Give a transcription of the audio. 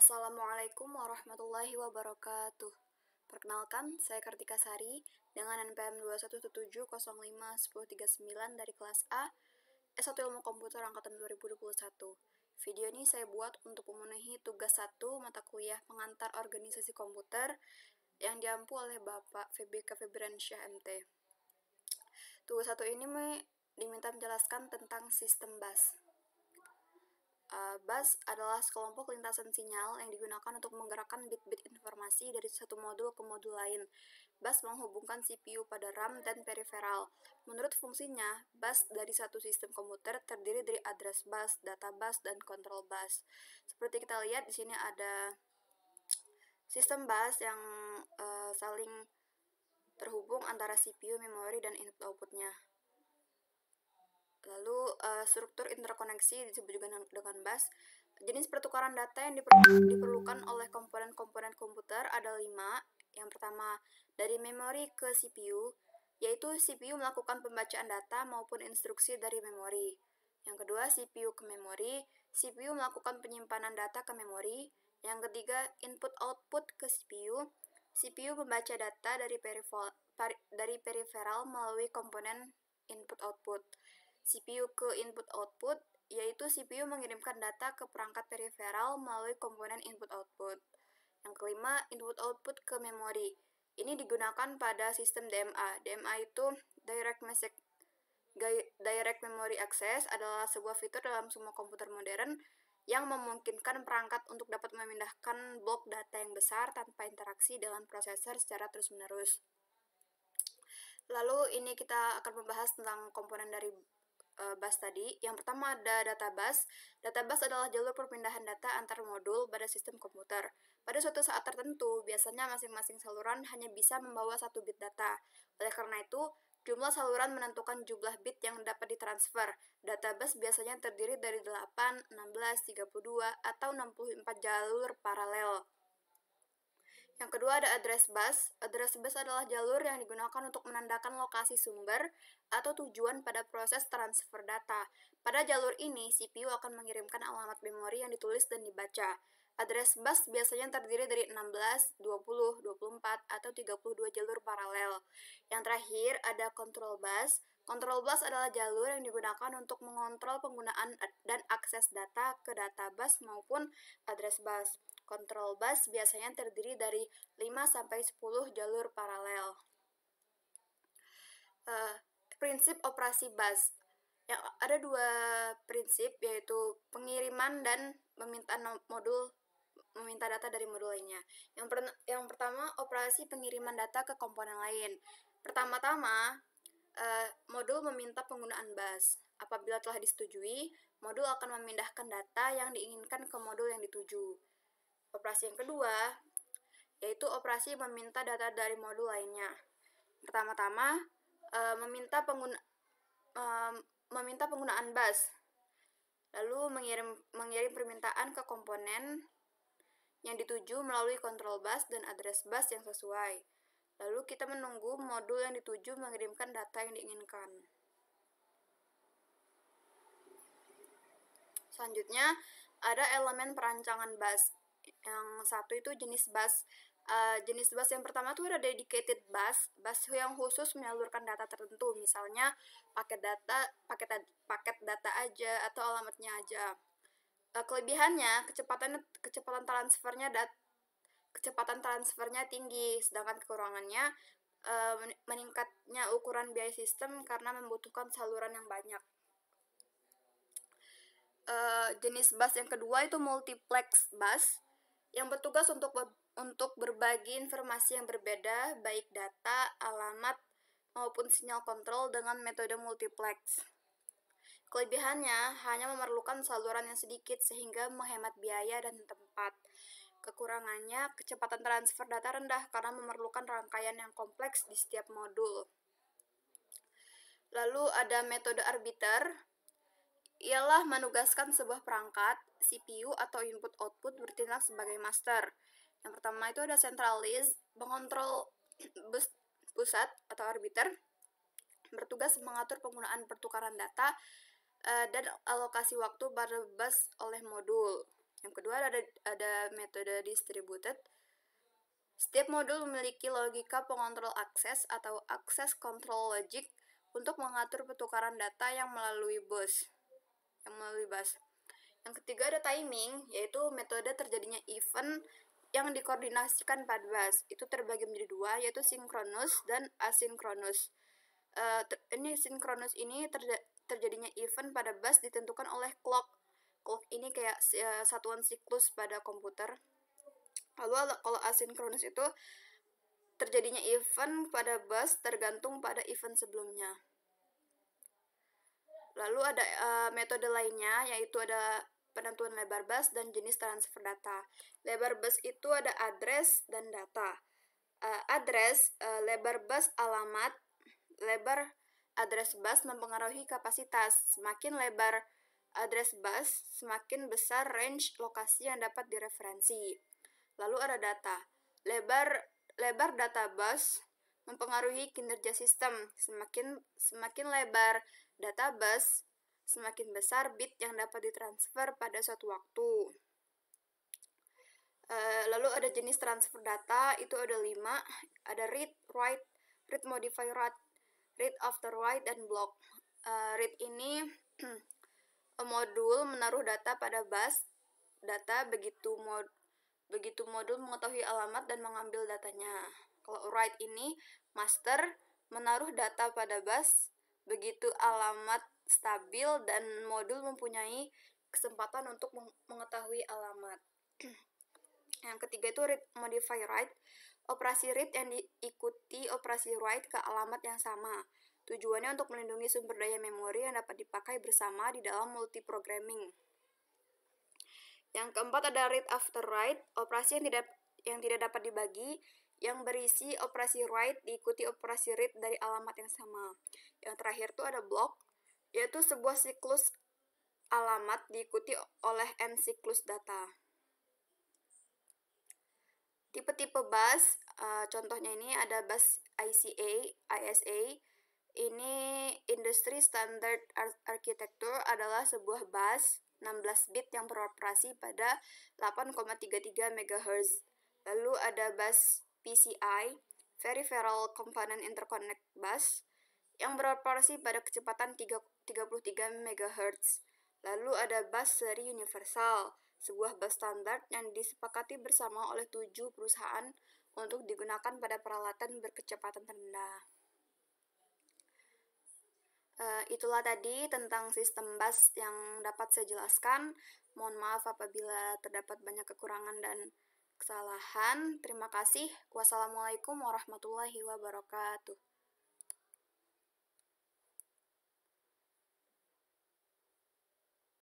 Assalamualaikum warahmatullahi wabarakatuh. Perkenalkan, saya Kartika Sari dengan NPM 2117051039 dari kelas A, S1 Ilmu Komputer Angkatan 2021. Video ini saya buat untuk memenuhi tugas 1 mata kuliah pengantar organisasi komputer yang diampu oleh Bapak VBK Febriansyah MT. Tugas 1 ini diminta menjelaskan tentang sistem bus. Bus adalah sekelompok lintasan sinyal yang digunakan untuk menggerakkan bit-bit informasi dari satu modul ke modul lain. Bus menghubungkan CPU pada RAM dan periferal. Menurut fungsinya, bus dari satu sistem komputer terdiri dari address bus, data bus, dan control bus. Seperti kita lihat di sini ada sistem bus yang saling terhubung antara CPU, memori, dan input-outputnya. Lalu struktur interkoneksi disebut juga dengan bus. Jenis pertukaran data yang diperlukan oleh komponen-komponen komputer ada 5. Yang pertama, dari memori ke CPU, yaitu CPU melakukan pembacaan data maupun instruksi dari memori. Yang kedua, CPU ke memori, CPU melakukan penyimpanan data ke memori. Yang ketiga, input-output ke CPU, CPU membaca data dari periferal melalui komponen input-output. CPU ke input-output, yaitu CPU mengirimkan data ke perangkat periferal melalui komponen input-output. Yang kelima, input-output ke memori. Ini digunakan pada sistem DMA. DMA itu Direct Memory Access adalah sebuah fitur dalam semua komputer modern yang memungkinkan perangkat untuk dapat memindahkan blok data yang besar tanpa interaksi dengan prosesor secara terus-menerus. Lalu ini kita akan membahas tentang komponen dari bus tadi. Yang pertama ada data bus. Data bus adalah jalur perpindahan data antar modul pada sistem komputer. Pada suatu saat tertentu, biasanya masing-masing saluran hanya bisa membawa 1 bit data. Oleh karena itu, jumlah saluran menentukan jumlah bit yang dapat ditransfer. Data bus biasanya terdiri dari 8, 16, 32, atau 64 jalur paralel. Yang kedua ada address bus. Address bus adalah jalur yang digunakan untuk menandakan lokasi sumber atau tujuan pada proses transfer data. Pada jalur ini, CPU akan mengirimkan alamat memori yang ditulis dan dibaca. Address bus biasanya terdiri dari 16, 20, 24, atau 32 jalur paralel. Yang terakhir ada control bus. Control bus adalah jalur yang digunakan untuk mengontrol penggunaan dan akses data ke data bus maupun address bus. Control bus biasanya terdiri dari 5-10 jalur paralel. Prinsip operasi bus. Ada 2 prinsip, yaitu pengiriman dan meminta data dari modul lainnya. Yang pertama, operasi pengiriman data ke komponen lain. Pertama-tama, modul meminta penggunaan bus. Apabila telah disetujui, modul akan memindahkan data yang diinginkan ke modul yang dituju. Operasi yang kedua, yaitu operasi meminta data dari modul lainnya. Pertama-tama, meminta penggunaan bus, lalu mengirim permintaan ke komponen yang dituju melalui control bus dan address bus yang sesuai. Lalu kita menunggu modul yang dituju mengirimkan data yang diinginkan. Selanjutnya, ada elemen perancangan bus. Yang satu itu jenis bus. Jenis bus yang pertama itu ada dedicated bus yang khusus menyalurkan data tertentu, misalnya paket data aja atau alamatnya aja. Kelebihannya kecepatan transfernya tinggi, sedangkan kekurangannya meningkatnya ukuran biaya sistem karena membutuhkan saluran yang banyak. Jenis bus yang kedua itu multiplex bus yang bertugas untuk berbagi informasi yang berbeda, baik data, alamat, maupun sinyal kontrol dengan metode multiplex. Kelebihannya hanya memerlukan saluran yang sedikit sehingga menghemat biaya dan tempat. Kekurangannya kecepatan transfer data rendah karena memerlukan rangkaian yang kompleks di setiap modul. Lalu ada metode arbiter. Ialah menugaskan sebuah perangkat, CPU atau input-output bertindak sebagai master. Yang pertama itu ada centralized, pengontrol pusat atau arbiter, bertugas mengatur penggunaan pertukaran data dan alokasi waktu pada bus oleh modul. Yang kedua ada metode distributed. Setiap modul memiliki logika pengontrol akses atau access control logic untuk mengatur pertukaran data yang melalui bus. Yang ketiga ada timing, yaitu metode terjadinya event yang dikoordinasikan pada bus. Itu terbagi menjadi dua, yaitu sinkronus dan asinkronus. Sinkronus ini terjadinya event pada bus ditentukan oleh clock. Clock ini kayak satuan siklus pada komputer. Lalu kalau asinkronus itu terjadinya event pada bus tergantung pada event sebelumnya. Lalu ada metode lainnya, yaitu ada penentuan lebar bus dan jenis transfer data. Lebar bus itu ada address dan data. Lebar bus alamat, lebar address bus mempengaruhi kapasitas. Semakin lebar address bus, semakin besar range lokasi yang dapat direferensi. Lalu ada data. Lebar data bus mempengaruhi kinerja sistem. Semakin lebar data bus, semakin besar bit yang dapat ditransfer pada suatu waktu. Lalu ada jenis transfer data, itu ada 5. Ada read, write, read modify, read after write, dan block. Read ini modul menaruh data pada bus data begitu modul mengetahui alamat dan mengambil datanya. Kalau write ini master menaruh data pada bus begitu alamat stabil dan modul mempunyai kesempatan untuk mengetahui alamat. Yang ketiga itu read modify write. Operasi read yang diikuti operasi write ke alamat yang sama. Tujuannya untuk melindungi sumber daya memori yang dapat dipakai bersama di dalam multiprogramming. Yang keempat ada read after write. Operasi yang tidak dapat dibagi, yang berisi operasi write diikuti operasi read dari alamat yang sama. Yang terakhir itu ada block, yaitu sebuah siklus alamat diikuti oleh n siklus data. Tipe-tipe bus, contohnya ini ada bus ISA. Ini Industry Standard Architecture adalah sebuah bus 16 bit yang beroperasi pada 8,33 MHz. Lalu ada bus PCI, Peripheral Component Interconnect Bus, yang beroperasi pada kecepatan 33 MHz. Lalu ada bus seri universal, sebuah bus standar yang disepakati bersama oleh 7 perusahaan untuk digunakan pada peralatan berkecepatan rendah. Itulah tadi tentang sistem bus yang dapat saya jelaskan. Mohon maaf apabila terdapat banyak kekurangan dan kesalahan. Terima kasih. Wassalamualaikum warahmatullahi wabarakatuh.